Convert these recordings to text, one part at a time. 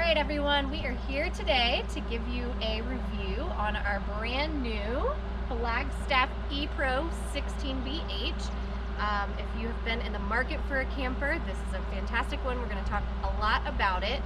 Alright everyone, we are here today to give you a review on our brand new Flagstaff E-Pro 16BH. If you have been in the market for a camper, this is a fantastic one. We're going to talk a lot about it.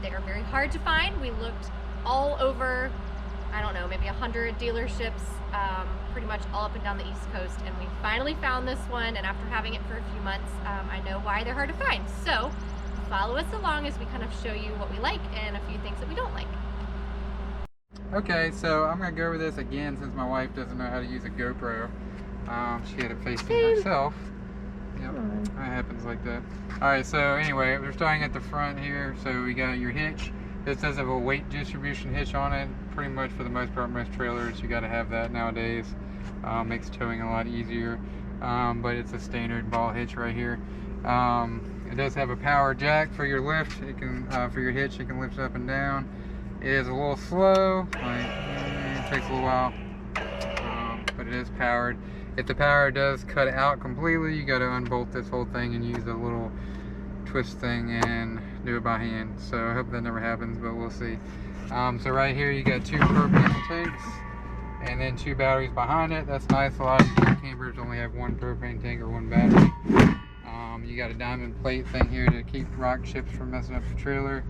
They are very hard to find. We looked all over, I don't know, maybe 100 dealerships, pretty much all up and down the East Coast, and we finally found this one, and after having it for a few months, I know why they're hard to find. So follow us along as we kind of show you what we like and a few things that we don't like. Okay, so I'm going to go over this again since my wife doesn't know how to use a GoPro. She had it facing herself. Yep, that happens like that. Alright, so anyway, we're starting at the front here. So we got your hitch. This does have a weight distribution hitch on it. Pretty much for the most part, most trailers, you got to have that nowadays. Makes towing a lot easier. But it's a standard ball hitch right here. It does have a power jack for your lift. It can, for your hitch, it can lift up and down. It is a little slow, it takes a little while, but it is powered. If the power does cut out completely, you got to unbolt this whole thing and use a little twist thing and do it by hand. So I hope that never happens, but we'll see. So right here you got two propane tanks and then two batteries behind it. That's nice. A lot of campers only have one propane tank or one battery. You got a diamond plate thing here to keep rock chips from messing up your trailer.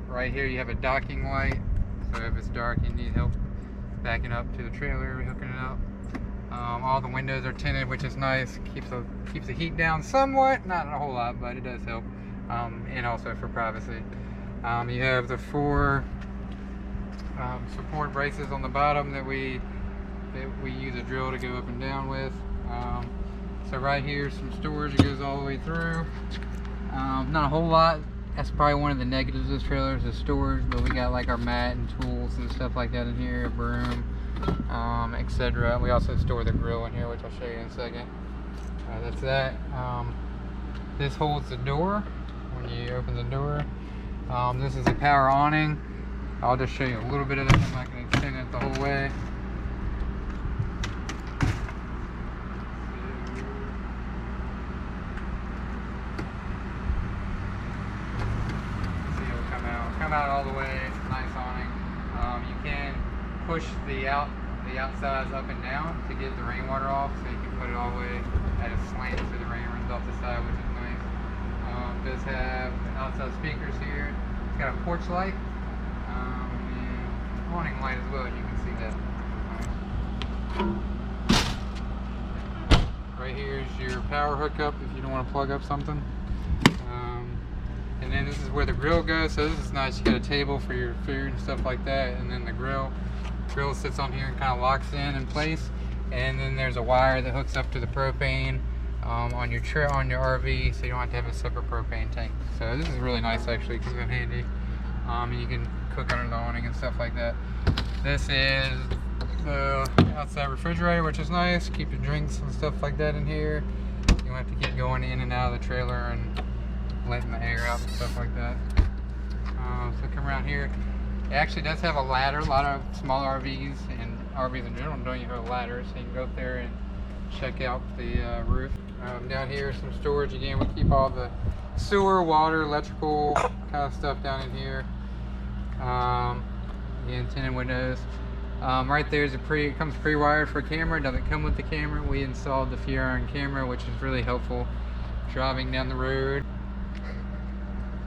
Right here you have a docking light, so if it's dark you need help backing up to the trailer, hooking it up. All the windows are tinted, which is nice. Keeps the heat down somewhat, not a whole lot, but it does help. And also for privacy. You have the four support braces on the bottom that we use a drill to go up and down with. So right here, some storage that goes all the way through. Not a whole lot. That's probably one of the negatives of this trailer is the storage, but we got like our mat and tools and stuff like that in here, a broom, etc. We also store the grill in here, which I'll show you in a second. That's that. This holds the door when you open the door. This is a power awning. I'll just show you a little bit of this. I'm not going to extend it the whole way. Come out all the way. It's a nice awning. You can push the outsides up and down to get the rainwater off, so you can put it all the way at a slant so the rain runs off the side, which is nice. It does have outside speakers here. It's got a porch light and awning light as well. You can see that. Right here is your power hookup if you don't want to plug up something. And then this is where the grill goes, so this is nice. You got a table for your food and stuff like that, and then the grill sits on here and kind of locks in place. And then there's a wire that hooks up to the propane on your RV, so you don't have to have a separate propane tank. So this is really nice actually, comes in handy. You can cook under the awning and stuff like that. This is the outside refrigerator, which is nice. Keep your drinks and stuff like that in here. You don't have to keep going in and out of the trailer and letting the air out and stuff like that. So come around here. It actually does have a ladder. A lot of small RVs and RVs in general don't even have a ladder, so you can go up there and check out the roof. Down here, some storage again. We keep all the sewer, water, electrical kind of stuff down in here. Again, tinted windows. Right there is it comes pre-wired for a camera. It doesn't come with the camera. We installed the Firearm camera, which is really helpful driving down the road.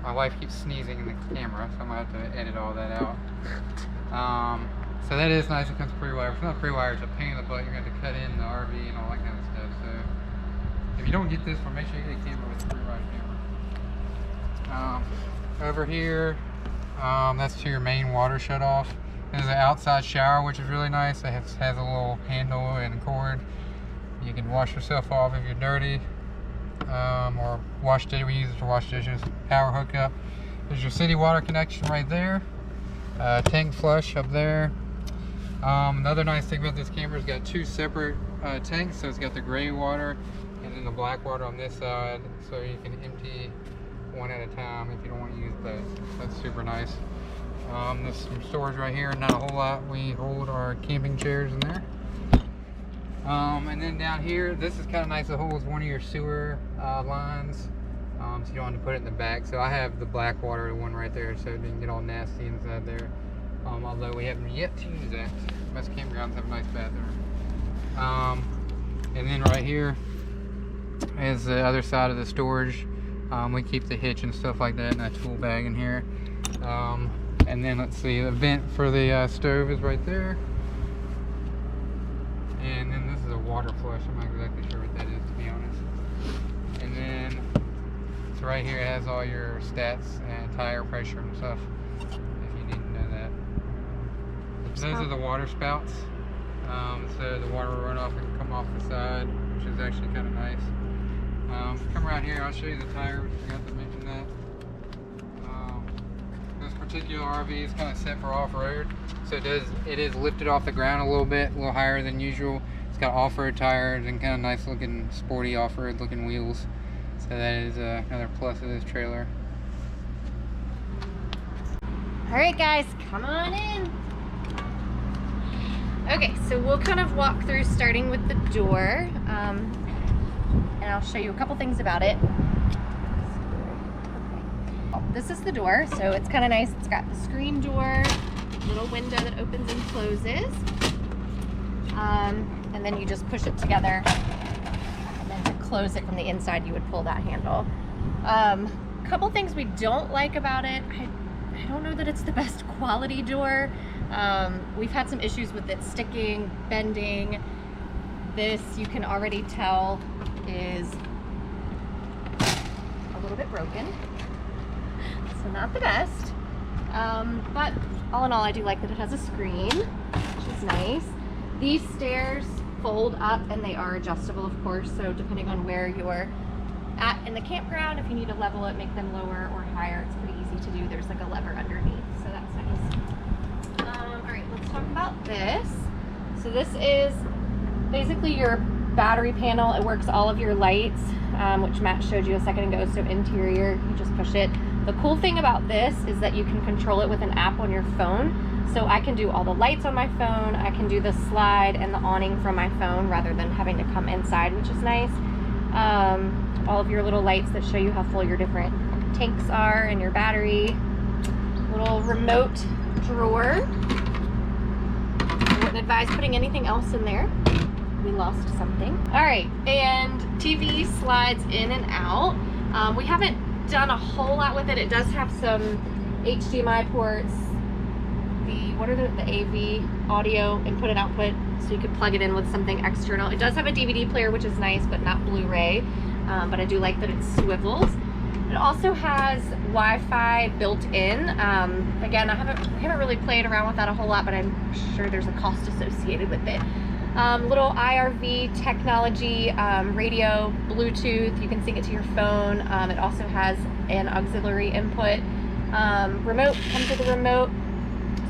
My wife keeps sneezing in the camera, so I'm going to have to edit all that out. So that is nice. It comes pre-wired. If it's not pre-wired, it's a pain in the butt. You're going to have to cut in the RV and all that kind of stuff. So if you don't get this one, make sure you get a camera with a pre-wired camera. Over here, that's to your main water shut-off. There's an outside shower, which is really nice. It has a little handle and a cord. You can wash yourself off if you're dirty. Or wash dishes. We use it to wash dishes. Power hookup. There's your city water connection right there. Tank flush up there. Another nice thing about this camera is got two separate tanks. So it's got the gray water and then the black water on this side. So you can empty one at a time if you don't want to use both. That's super nice. There's some storage right here. Not a whole lot. We hold our camping chairs in there. And then down here, this is kind of nice. It holds one of your sewer lines. So you don't have to put it in the back. So I have the black water one right there, so it didn't get all nasty inside there. Although we haven't yet to use that. Most campgrounds have a nice bathroom. And then right here is the other side of the storage. We keep the hitch and stuff like that in that tool bag in here. And then let's see, the vent for the stove is right there. And then this is a water flush. I'm not exactly sure what that is, to be honest. And then so right here it has all your stats and tire pressure and stuff, if you need to know that. Those are the water spouts. So the water will run off and come off the side, which is actually kind of nice. Come around here, I'll show you the tires. Forgot to mention that. This particular RV is kind of set for off-road, so it is lifted off the ground a little bit, a little higher than usual. It's got off-road tires and kind of nice looking, sporty off-road looking wheels. So that is another plus of this trailer. All right, guys, come on in. Okay, so we'll kind of walk through starting with the door, and I'll show you a couple things about it. This is the door, so it's kind of nice. It's got the screen door, little window that opens and closes, and then you just push it together, and then to close it from the inside you would pull that handle. Couple things we don't like about it. I don't know that it's the best quality door. We've had some issues with it sticking, bending. This, you can already tell, is a little bit broken. So not the best. But all in all, I do like that it has a screen, which is nice. These stairs fold up and they are adjustable, of course. So depending on where you're at in the campground, if you need to level it, make them lower or higher, it's pretty easy to do. There's like a lever underneath, so that's nice. All right, let's talk about this. So this is basically your battery panel. It works all of your lights, which Matt showed you a second ago. So interior, you just push it. The cool thing about this is that you can control it with an app on your phone. So I can do all the lights on my phone. I can do the slide and the awning from my phone rather than having to come inside, which is nice. All of your little lights that show you how full your different tanks are and your battery. Little remote drawer. I wouldn't advise putting anything else in there. We lost something. All right, and TV slides in and out. We haven't done a whole lot with it. It does have some HDMI ports, the AV audio input and output, so you could plug it in with something external. It does have a DVD player, which is nice, but not Blu-ray. But I do like that it swivels. It also has Wi-Fi built in. Again, I haven't really played around with that a whole lot, but I'm sure there's a cost associated with it. Little IRV technology, radio, Bluetooth, you can sync it to your phone. It also has an auxiliary input. Remote, comes with a remote.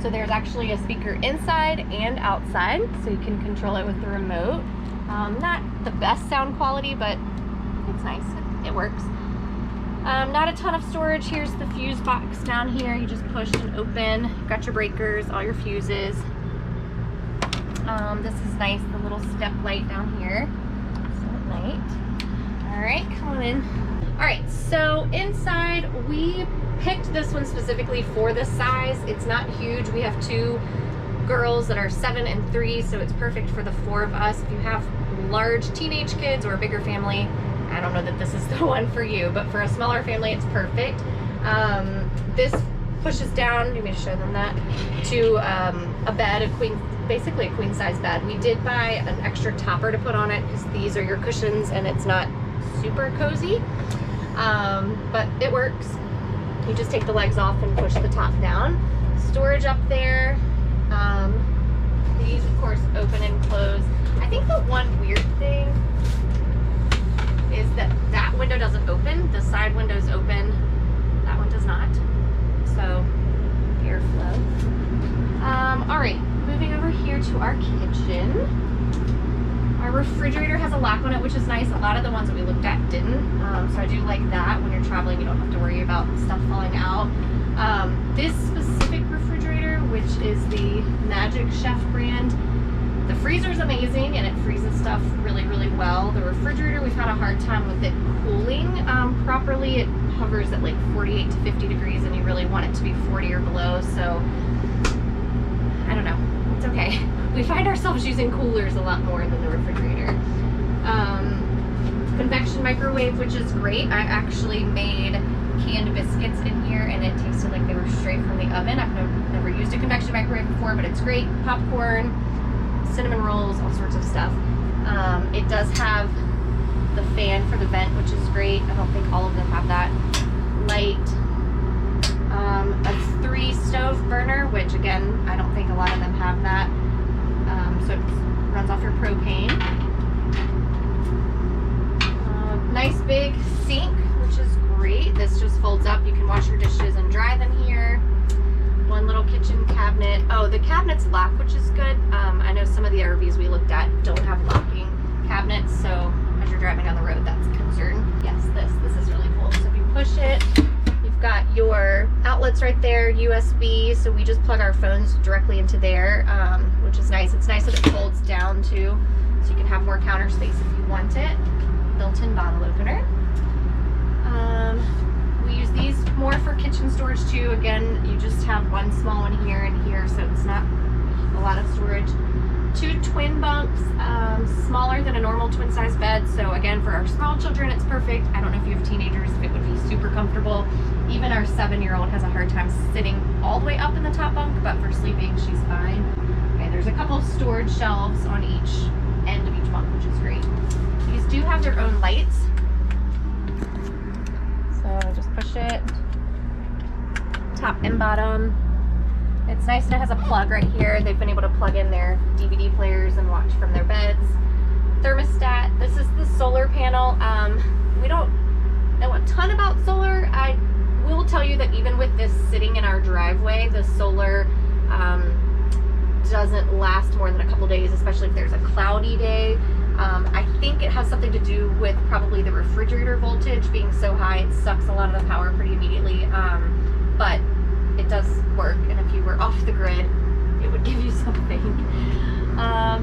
So there's actually a speaker inside and outside, so you can control it with the remote. Not the best sound quality, but it's nice, it works. Not a ton of storage. Here's the fuse box down here. You just push and open. You've got your breakers, all your fuses. This is nice, the little step light down here. So at night. All right, come on in. All right, so inside we picked this one specifically for this size. It's not huge. We have two girls that are 7 and 3, so it's perfect for the 4 of us. If you have large teenage kids or a bigger family, I don't know that this is the one for you, but for a smaller family, it's perfect. This pushes down, you may show them that, to a bed, basically a queen size bed. We did buy an extra topper to put on it because these are your cushions and it's not super cozy, but it works. You just take the legs off and push the top down. Storage up there. These, of course, open and close. I think the one weird thing is that that window doesn't open. The side window's open. That one does not. So, airflow. All right, moving over here to our kitchen. Our refrigerator has a lock on it, which is nice. A lot of the ones that we looked at didn't. So I do like that. When you're traveling, you don't have to worry about stuff falling out. This specific refrigerator, which is the Magic Chef brand, the freezer's amazing and it freezes stuff really, really well. The refrigerator, we've had a hard time with it cooling properly. It hovers at like 48 to 50 degrees and you really want it to be 40 or below, so I don't know, it's okay. We find ourselves using coolers a lot more than the refrigerator. Convection microwave, which is great. I actually made canned biscuits in here and it tasted like they were straight from the oven. I've never used a convection microwave before, but it's great. Popcorn, cinnamon rolls, all sorts of stuff. It does have the fan for the vent, which is great. I don't think all of them have that. Light. A 3 stove burner, which again, I don't think a lot of them have that. So it runs off your propane. Nice big sink, which is great. This just folds up. You can wash your dishes and dry them here. One little kitchen cabinet. Oh, the cabinets lock, which is good. I know some of the RVs we looked at don't have locking cabinets, so as you're driving down the road, that's a concern. Yes, this is really cool. So if you push it, you've got your outlets right there, USB, so we just plug our phones directly into there, which is nice. It's nice that it folds down too, so you can have more counter space if you want it. Built-in bottle opener. We use these more for kitchen storage too. Again, you just have one small one here and here, so it's not a lot of storage. 2 twin bunks, smaller than a normal twin size bed. So again, for our small children, it's perfect. I don't know if you have teenagers, if it would be super comfortable. Even our 7-year-old has a hard time sitting all the way up in the top bunk, but for sleeping, she's fine. Okay, there's a couple storage shelves on each end of each bunk, which is great. These do have their own lights. So just push it, top and bottom. It's nice that it has a plug right here. They've been able to plug in their DVD players and watch from their beds. Thermostat, this is the solar panel. We don't know a ton about solar. I will tell you that even with this sitting in our driveway, the solar doesn't last more than a couple days, especially if there's a cloudy day. I think it has something to do with probably the refrigerator voltage being so high, it sucks a lot of the power pretty immediately, but it does work, and if you were off the grid, it would give you something.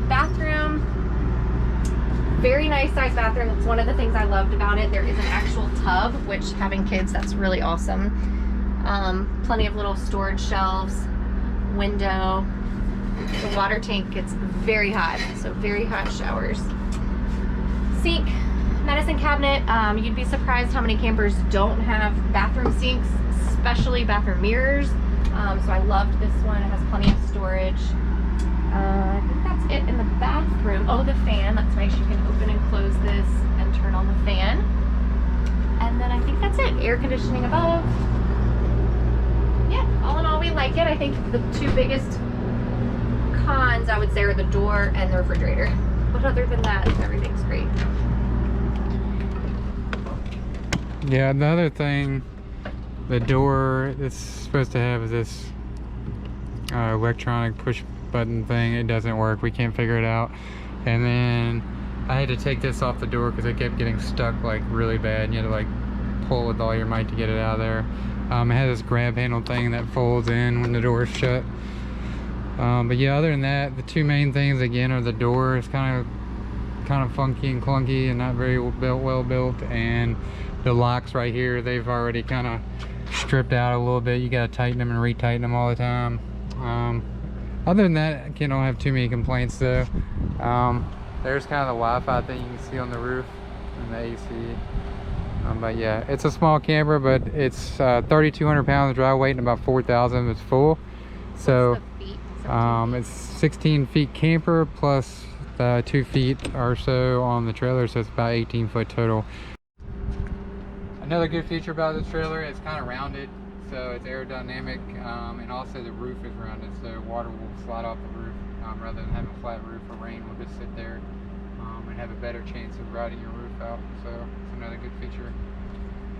Bathroom, very nice size bathroom. It's one of the things I loved about it. There is an actual tub, which having kids, that's really awesome. Plenty of little storage shelves, window. The water tank gets very hot, so very hot showers. Sink, medicine cabinet. You'd be surprised how many campers don't have bathroom sinks, especially bathroom mirrors. So I loved this one. It has plenty of storage. I think that's it in the bathroom. Oh, the fan. That's nice. You can open and close this and turn on the fan. And then I think that's it. Air conditioning above. Yeah, all in all, we like it. I think the 2 biggest cons, I would say, are the door and the refrigerator. But other than that, everything's great. Yeah, the other thing, the door it's supposed to have this electronic push button thing. It doesn't work. We can't figure it out. And then I had to take this off the door because it kept getting stuck like really bad, and you had to like pull with all your might to get it out of there. It has this grab handle thing that folds in when the door is shut. But yeah, other than that, the 2 main things again are the door is kind of funky and clunky and not very well built, and the locks right here, they've already kind of stripped out a little bit. You got to tighten them and retighten them all the time. Other than that, I don't have too many complaints though. There's kind of the Wi-Fi thing you can see on the roof and the AC. But yeah, it's a small camper, but it's 3,200 pounds dry weight and about 4,000 if it's full. So it's 16 feet camper plus 2 feet or so on the trailer, so it's about 18 foot total. Another good feature about this trailer, it's kind of rounded, so it's aerodynamic, and also the roof is rounded, so water will slide off the roof rather than having a flat roof, or rain will just sit there and have a better chance of riding your roof out. So it's another good feature.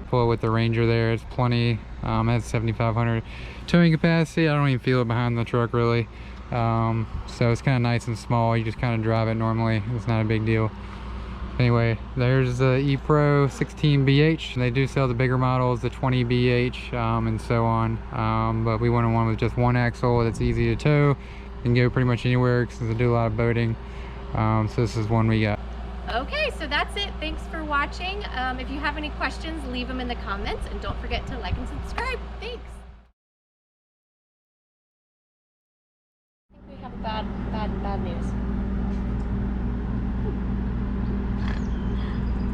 Pull it with the Ranger there, it's plenty. It has 7,500 towing capacity. I don't even feel it behind the truck really. So it's kind of nice and small. You just kind of drive it normally. It's not a big deal. Anyway, there's the E-Pro 16BH. They do sell the bigger models, the 20BH, and so on. But we wanted one with just one axle that's easy to tow and go pretty much anywhere since I do a lot of boating. So this is one we got. Okay, so that's it. Thanks for watching. If you have any questions, leave them in the comments, and don't forget to like and subscribe. Thanks. I think we have bad news.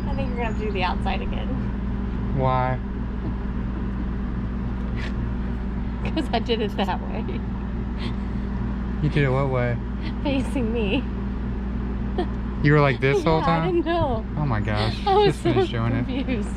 I think you're gonna have to do the outside again. Why? Because I did it that way. You did it what way? Facing me. You were like this the whole Yeah, time? I didn't know. Oh my gosh. I was Just finished so doing it. confused.